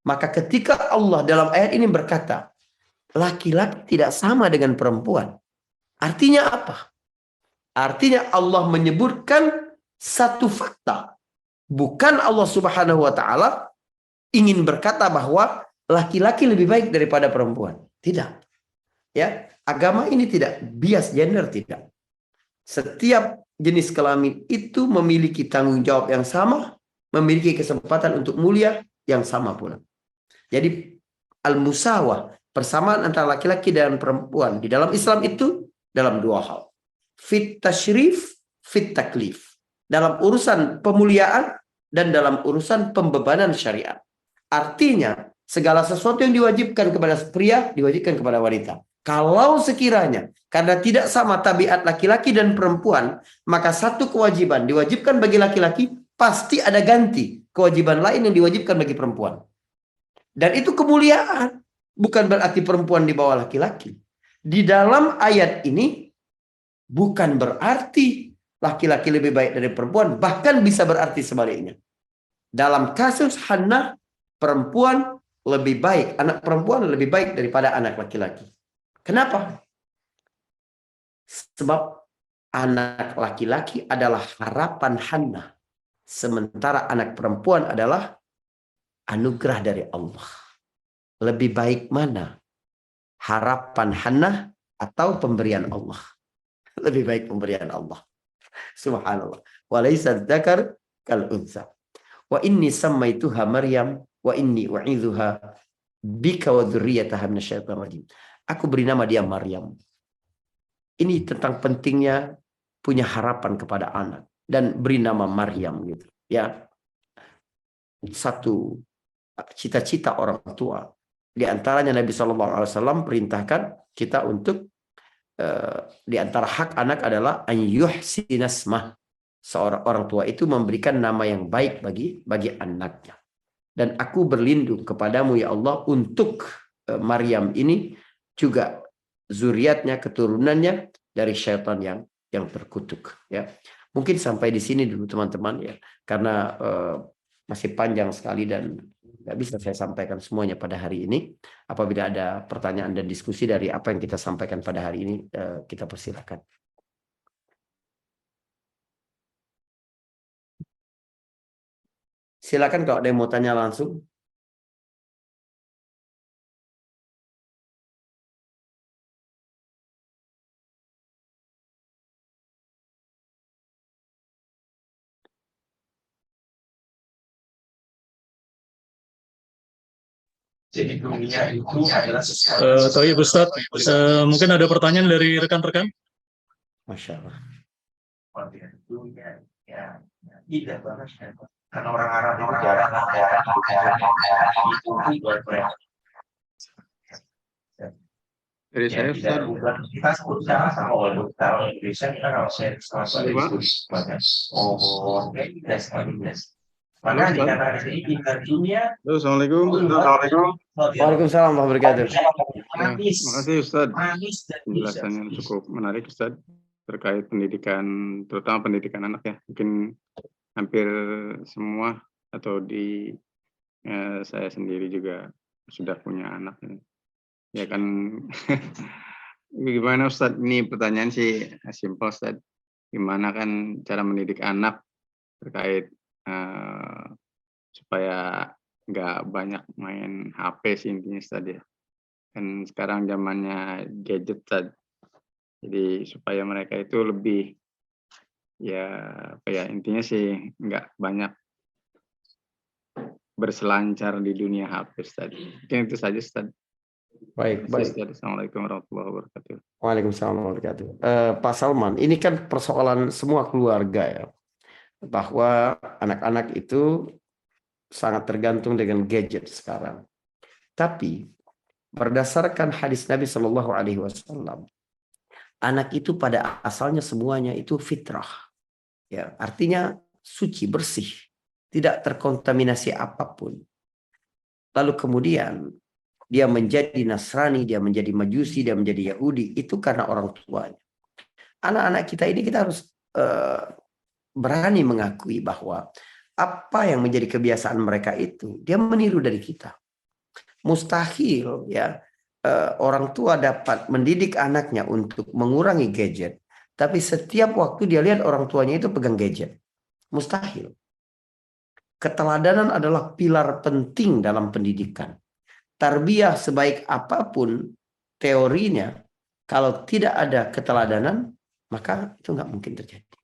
Maka ketika Allah dalam ayat ini berkata, laki-laki tidak sama dengan perempuan. Artinya apa? Artinya Allah menyebutkan satu fakta. Bukan Allah Subhanahu wa taala ingin berkata bahwa laki-laki lebih baik daripada perempuan. Tidak. Ya, agama ini tidak bias gender, tidak. Setiap jenis kelamin itu memiliki tanggung jawab yang sama, memiliki kesempatan untuk mulia yang sama pula. Jadi al-musawah, persamaan antara laki-laki dan perempuan di dalam Islam itu dalam dua hal. Fit tasyrif, fit taklif. Dalam urusan pemuliaan dan dalam urusan pembebanan syariat. Artinya segala sesuatu yang diwajibkan kepada pria diwajibkan kepada wanita. Kalau sekiranya karena tidak sama tabiat laki-laki dan perempuan, maka satu kewajiban diwajibkan bagi laki-laki, pasti ada ganti kewajiban lain yang diwajibkan bagi perempuan. Dan itu kemuliaan, bukan berarti perempuan di bawah laki-laki. Di dalam ayat ini bukan berarti laki-laki lebih baik dari perempuan, bahkan bisa berarti sebaliknya. Dalam kasus Hannah, perempuan lebih baik, anak perempuan lebih baik daripada anak laki-laki. Kenapa? Sebab anak laki-laki adalah harapan Hannah, sementara anak perempuan adalah anugerah dari Allah. Lebih baik mana? Harapan Hannah atau pemberian Allah? Lebih baik pemberian Allah. Subhanallah. Walaysa dzakar kal unsa. Wa inni sammaituha Maryam wa inni u'idzuha bika wa dzurriyyataha minasyaitonir rajim. Aku beri nama dia Maryam. Ini tentang pentingnya punya harapan kepada anak dan beri nama Maryam gitu. Ya. Satu cita-cita orang tua. Di antaranya Nabi SAW perintahkan kita untuk di antara hak anak adalah an yuhsinasmah. Seorang orang tua itu memberikan nama yang baik bagi anaknya. Dan aku berlindung kepadamu ya Allah untuk Maryam ini juga zuriatnya, keturunannya dari syaitan yang terkutuk. Ya, mungkin sampai di sini dulu teman-teman ya, karena masih panjang sekali dan nggak bisa saya sampaikan semuanya pada hari ini. Apabila ada pertanyaan dan diskusi dari apa yang kita sampaikan pada hari ini, kita persilakan. Silakan kalau ada yang mau tanya langsung. Jadi dunia itu adalah sesuatu. Tayyib Ustaz, mungkin ada pertanyaan dari rekan-rekan? Masya Allah. Dunia, ya, tidak banget. Karena orang Arab itu jarang itu buat mereka. Dari saya Ustaz, kita berusaha sama orang Indonesia, kita kalau saya diskusi banyak. Oh, maka dikatakan ini tinggal dunia. halo, Assalamualaikum. Waalaikumsalam warahmatullahi wabarakatuh. Terima kasih Ustaz. Manis dan Penjelasan yang cukup menarik Ustaz terkait pendidikan, terutama pendidikan anak ya. Mungkin hampir semua atau di saya sendiri juga sudah punya anak. Ya kan, gimana Ustaz? Ini pertanyaan sih simpel Ustaz. Gimana kan cara mendidik anak terkait supaya nggak banyak main HP sih intinya Ustaz ya. Kan sekarang zamannya gadget Ustaz. Jadi supaya mereka itu lebih ya apa ya, intinya sih nggak banyak berselancar di dunia HP Ustaz. Mungkin itu saja Ustaz. Baik. Assalamualaikum warahmatullahi wabarakatuh. Waalaikumsalam warahmatullahi wabarakatuh. Pak Salman, ini kan persoalan semua keluarga ya. Bahwa anak-anak itu sangat tergantung dengan gadget sekarang. Tapi berdasarkan hadis Nabi Shallallahu Alaihi Wasallam, anak itu pada asalnya semuanya itu fitrah, ya artinya suci bersih, tidak terkontaminasi apapun. lalu kemudian dia menjadi Nasrani, dia menjadi Majusi, dia menjadi Yahudi, itu karena orang tuanya. Anak-anak kita ini kita harus berani mengakui bahwa apa yang menjadi kebiasaan mereka itu, dia meniru dari kita. Mustahil ya orang tua dapat mendidik anaknya untuk mengurangi gadget, tapi setiap waktu dia lihat orang tuanya itu pegang gadget. Mustahil. Keteladanan adalah pilar penting dalam pendidikan. Tarbiyah sebaik apapun teorinya, kalau tidak ada keteladanan, maka itu nggak mungkin terjadi.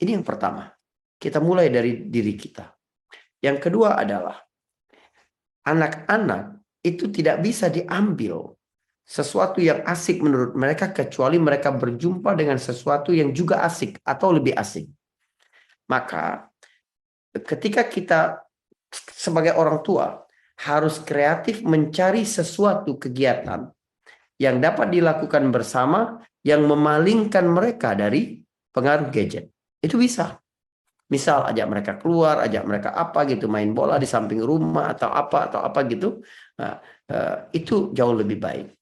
Ini yang pertama. Kita mulai dari diri kita. Yang kedua adalah anak-anak itu tidak bisa diambil sesuatu yang asik menurut mereka kecuali mereka berjumpa dengan sesuatu yang juga asik atau lebih asik. Maka ketika kita sebagai orang tua harus kreatif mencari sesuatu kegiatan yang dapat dilakukan bersama yang memalingkan mereka dari pengaruh gadget. Itu bisa. Misal ajak mereka keluar, ajak mereka apa gitu, main bola di samping rumah atau apa gitu. Nah, itu jauh lebih baik.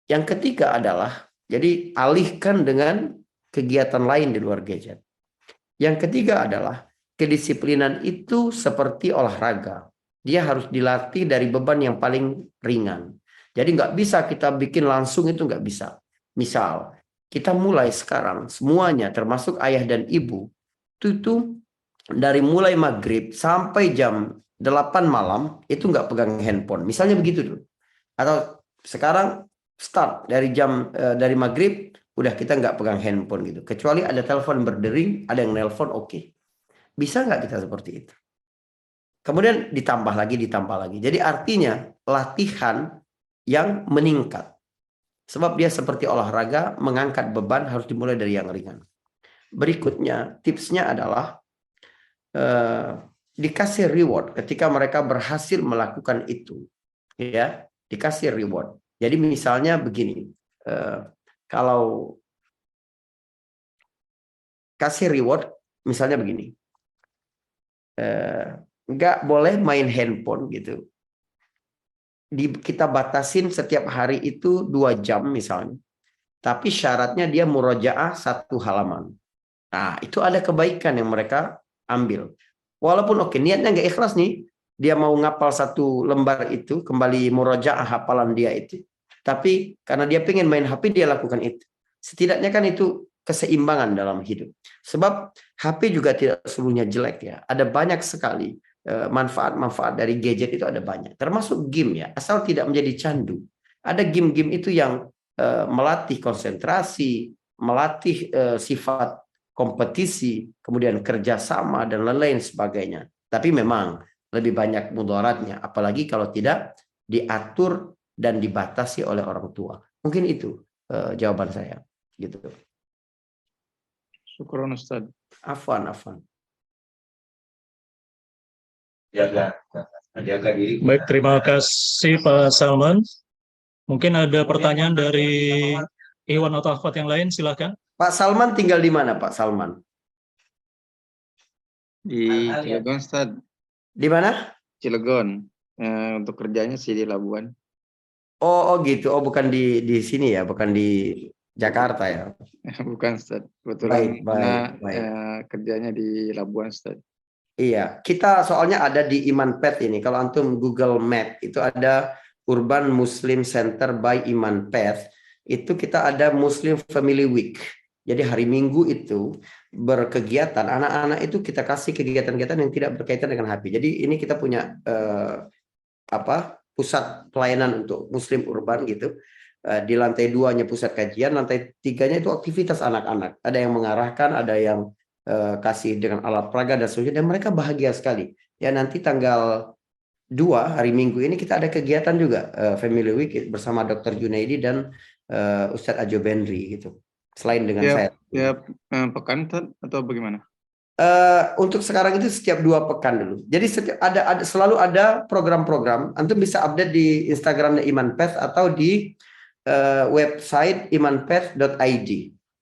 Yang ketiga adalah jadi alihkan dengan kegiatan lain di luar gadget. Yang ketiga adalah kedisiplinan itu seperti olahraga. Dia harus dilatih dari beban yang paling ringan. Jadi nggak bisa kita bikin langsung, itu nggak bisa. Misal, kita mulai sekarang semuanya termasuk ayah dan ibu, itu dari mulai maghrib sampai jam 8 malam itu nggak pegang handphone. Misalnya begitu dulu. Atau sekarang start dari maghrib udah kita nggak pegang handphone gitu. Kecuali ada telepon berdering, ada yang nelpon, oke. Bisa nggak kita seperti itu? Kemudian ditambah lagi. Jadi artinya latihan yang meningkat. Sebab dia seperti olahraga, mengangkat beban harus dimulai dari yang ringan. Berikutnya, tipsnya adalah dikasih reward ketika mereka berhasil melakukan itu. Ya, dikasih reward. Jadi misalnya begini, kalau kasih reward, misalnya begini, nggak boleh main handphone gitu. Kita batasin setiap hari itu 2 jam misalnya. Tapi syaratnya dia murojaah 1 halaman. Nah, itu ada kebaikan yang mereka ambil. Walaupun oke, niatnya nggak ikhlas nih. Dia mau ngapal 1 lembar itu, kembali murojaah hafalan dia itu. Tapi karena dia pengen main HP, dia lakukan itu. Setidaknya kan itu keseimbangan dalam hidup. Sebab HP juga tidak seluruhnya jelek ya. Ada banyak sekali manfaat-manfaat dari gadget itu ada banyak. Termasuk game ya, asal tidak menjadi candu. Ada game-game itu yang melatih konsentrasi, melatih sifat kompetisi, kemudian kerjasama dan lain-lain sebagainya. Tapi memang lebih banyak mudaratnya, apalagi kalau tidak diatur dan dibatasi oleh orang tua. Mungkin itu jawaban saya, gitu. Syukron Ustaz. Afwan. Jaga diri. Baik, terima kasih Pak Salman. Mungkin ada pertanyaan dari Iwan atau Ahmad yang lain, silakan. Pak Salman tinggal di mana, Pak Salman? Di Cilegon, Ustaz. Di mana? Cilegon. Untuk kerjanya sih di Labuan. Oh gitu. Oh, bukan di sini ya, bukan di Jakarta ya. Bukan, Ustaz. Kebetulan Baik. kerjanya di Labuan, Ustaz. Iya, kita soalnya ada di Iman Path ini. Kalau antum Google Map itu ada Urban Muslim Center by Iman Path. Itu kita ada Muslim Family Week. Jadi hari Minggu itu berkegiatan. Anak-anak itu kita kasih kegiatan-kegiatan yang tidak berkaitan dengan HP. Jadi ini kita punya pusat pelayanan untuk Muslim urban gitu. Di lantai 2-nya pusat kajian, lantai 3-nya itu aktivitas anak-anak. Ada yang mengarahkan, ada yang kasih dengan alat peraga dan sebagainya, dan mereka bahagia sekali. Ya, nanti tanggal 2 hari Minggu ini kita ada kegiatan juga Family Week bersama Dr. Junaidi dan Ustadz Ajo Bendri gitu. Selain dengan saya. Pekan atau bagaimana? Untuk sekarang itu setiap 2 pekan dulu. Jadi selalu ada program-program. Antum bisa update di Instagramnya Iman Path atau di website imanpath.id.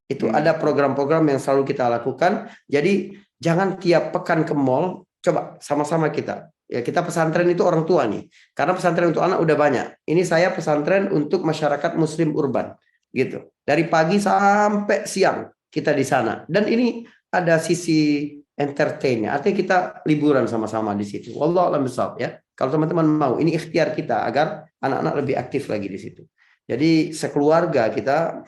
Itu ada program-program yang selalu kita lakukan. Jadi jangan tiap pekan ke mall, coba sama-sama kita. Ya, kita pesantren itu orang tua nih. Karena pesantren untuk anak udah banyak. Ini saya pesantren untuk masyarakat muslim urban gitu. Dari pagi sampai siang kita di sana. Dan ini ada sisi entertain-nya. Artinya kita liburan sama-sama di situ. Wallahu a'lam bishawab ya. Kalau teman-teman mau, ini ikhtiar kita agar anak-anak lebih aktif lagi di situ. Jadi sekeluarga kita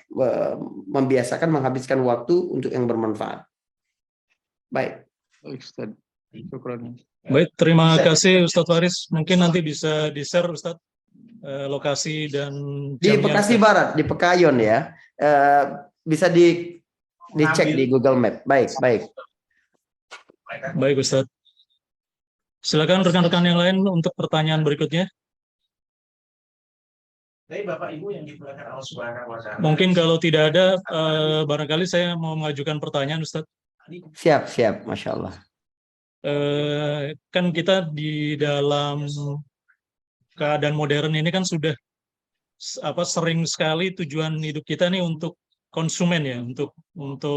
membiasakan menghabiskan waktu untuk yang bermanfaat. Baik. Ustaz. Syukran. Baik, terima kasih Ustadz Faris. Mungkin nanti bisa di-share Ustadz lokasi dan Di jamnya, Bekasi Ustadz. Barat, di Pekayon ya. Bisa dicek di Google Map. Baik, baik. Baik Ustadz. Silakan rekan-rekan yang lain untuk pertanyaan berikutnya. Tapi Bapak Ibu yang dimuliakan Allah Subhanahu wa Ta'ala. Mungkin kalau tidak ada, barangkali saya mau mengajukan pertanyaan Ustadz. Siap, siap. Masya Allah. Kan kita di dalam keadaan modern ini kan sudah sering sekali tujuan hidup kita nih untuk konsumen ya, untuk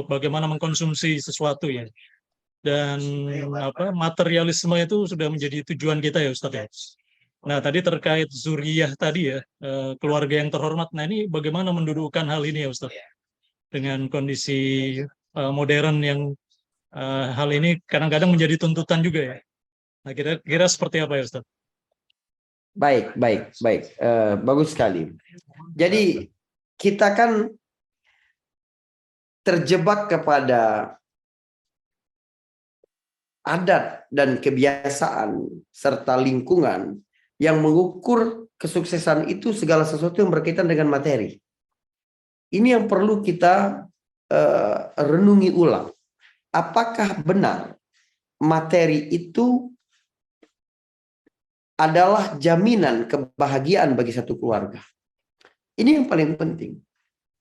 bagaimana mengkonsumsi sesuatu ya. Dan materialisme itu sudah menjadi tujuan kita ya Ustadz ya. Nah tadi terkait zuriyah tadi ya, keluarga yang terhormat. Nah ini bagaimana mendudukkan hal ini ya Ustadz dengan kondisi modern yang hal ini kadang-kadang menjadi tuntutan juga ya. Nah kira-kira seperti apa ya Ustadz? Baik, baik, baik. Bagus sekali. Jadi kita kan terjebak kepada adat dan kebiasaan serta lingkungan yang mengukur kesuksesan itu segala sesuatu yang berkaitan dengan materi. Ini yang perlu kita renungi ulang. Apakah benar materi itu adalah jaminan kebahagiaan bagi satu keluarga? Ini yang paling penting.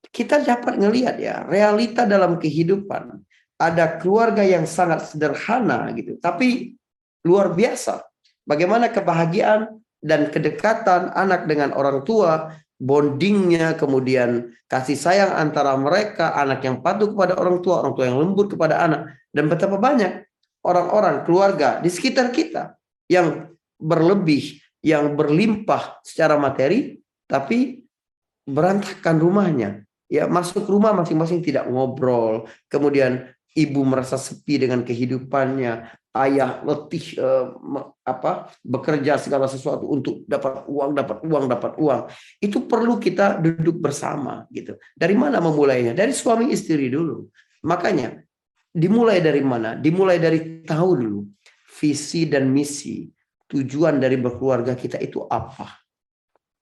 Kita dapat ngelihat ya, realita dalam kehidupan. Ada keluarga yang sangat sederhana gitu, tapi luar biasa. Bagaimana kebahagiaan dan kedekatan anak dengan orang tua, bondingnya, kemudian kasih sayang antara mereka, anak yang patuh kepada orang tua yang lembut kepada anak, dan betapa banyak orang-orang keluarga di sekitar kita yang berlebih, yang berlimpah secara materi, tapi berantakan rumahnya. Ya, masuk rumah masing-masing tidak ngobrol, kemudian ibu merasa sepi dengan kehidupannya, ayah letih bekerja segala sesuatu untuk dapat uang. Itu perlu kita duduk bersama gitu. Dari mana memulainya? Dari suami istri dulu. Makanya dimulai dari mana? Dimulai dari tahu dulu visi dan misi, tujuan dari berkeluarga kita itu apa.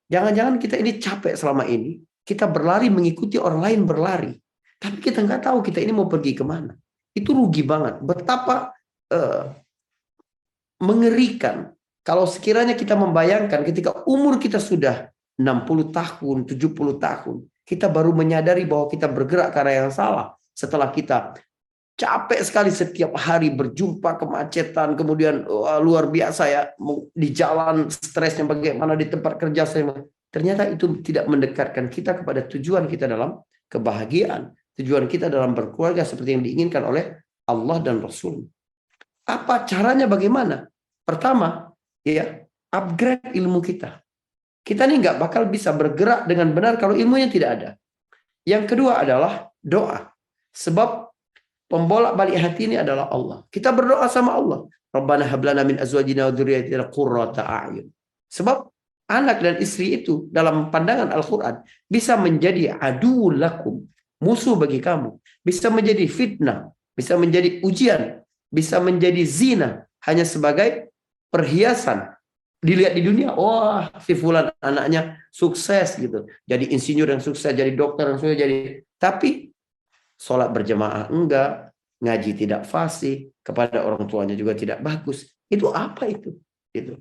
Jangan-jangan kita ini capek selama ini, kita berlari mengikuti orang lain berlari, tapi kita nggak tahu kita ini mau pergi kemana. Itu rugi banget. Betapa mengerikan kalau sekiranya kita membayangkan ketika umur kita sudah 60 tahun, 70 tahun, kita baru menyadari bahwa kita bergerak ke arah yang salah. Setelah kita capek sekali setiap hari berjumpa kemacetan, kemudian luar biasa ya, di jalan stresnya bagaimana, di tempat kerja saya. Ternyata itu tidak mendekatkan kita kepada tujuan kita dalam kebahagiaan. Tujuan kita dalam berkeluarga seperti yang diinginkan oleh Allah dan Rasul. Apa caranya bagaimana? Pertama, ya, upgrade ilmu kita. Kita ini nggak bakal bisa bergerak dengan benar kalau ilmunya tidak ada. Yang kedua adalah doa. Sebab pembolak-balik hati ini adalah Allah. Kita berdoa sama Allah. Rabbana hablana min azwajina wa dzurriyyatina qurrata a'yun. Sebab anak dan istri itu dalam pandangan Al-Quran bisa menjadi aduwwul lakum, musuh bagi kamu, bisa menjadi fitnah, bisa menjadi ujian, bisa menjadi zina hanya sebagai perhiasan. Dilihat di dunia, wah si fulan anaknya sukses gitu, jadi insinyur yang sukses, jadi dokter yang sukses, jadi, tapi sholat berjamaah enggak, ngaji tidak fasih, kepada orang tuanya juga tidak bagus. Itu apa itu? Gitu.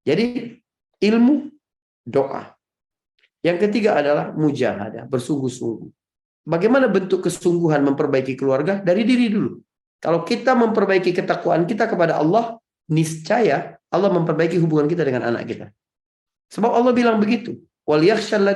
Jadi ilmu, doa. Yang ketiga adalah mujahadah, bersungguh-sungguh. Bagaimana bentuk kesungguhan memperbaiki keluarga? Dari diri dulu. Kalau kita memperbaiki ketakwaan kita kepada Allah, niscaya Allah memperbaiki hubungan kita dengan anak kita. Sebab Allah bilang begitu. Wal yakhshal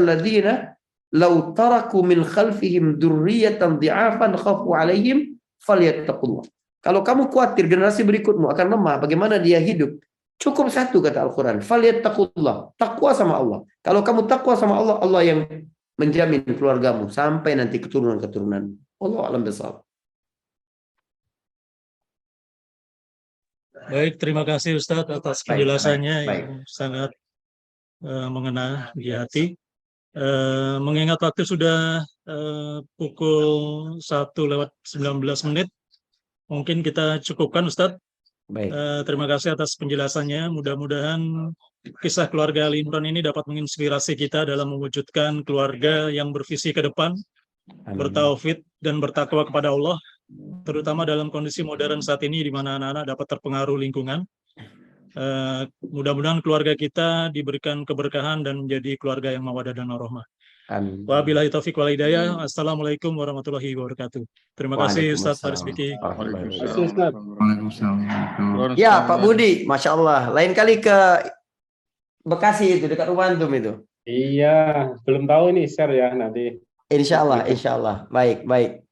ladzina law taraku min khalfihim dzurriyyatan dhi'afan khafu 'alaihim falyattaqullah. Kalau kamu khawatir generasi berikutmu akan lemah, bagaimana dia hidup? Cukup satu kata Al-Quran. Falyattaqullah. Takwa sama Allah. Kalau kamu takwa sama Allah, Allah yang menjamin keluargamu sampai nanti keturunan-keturunan. Allah alam besar. Baik, terima kasih Ustadz atas Baik, penjelasannya baik. yang sangat mengena di hati. Mengingat waktu sudah pukul 1:19, mungkin kita cukupkan Ustadz. Baik. Terima kasih atas penjelasannya. Mudah-mudahan kisah keluarga Ali Imran ini dapat menginspirasi kita dalam mewujudkan keluarga yang bervisi ke depan, bertauhid dan bertakwa kepada Allah, terutama dalam kondisi modern saat ini di mana anak-anak dapat terpengaruh lingkungan. Mudah-mudahan keluarga kita diberikan keberkahan dan menjadi keluarga yang mawaddah dan warahmah. Amin. Wabillahi taufiq wal hidayah. Assalamualaikum warahmatullahi wabarakatuh. Terima kasih Ustadz Faris Biki. Ya Pak Budi, Masya Allah. Lain kali ke Bekasi itu, dekat rumah antum itu. Iya, belum tahu ini share ya nanti. Insya Allah. Baik, baik.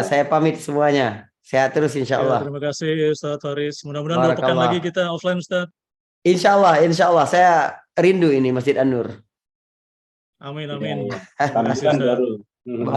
Saya pamit semuanya. Sehat terus insya Allah. Terima kasih Ustadz Faris. Mudah-mudahan 2 pekan lagi kita offline Ustadz. Insya Allah. Saya rindu ini Masjid An-Nur. Amin. Tanahkan baru. Baik.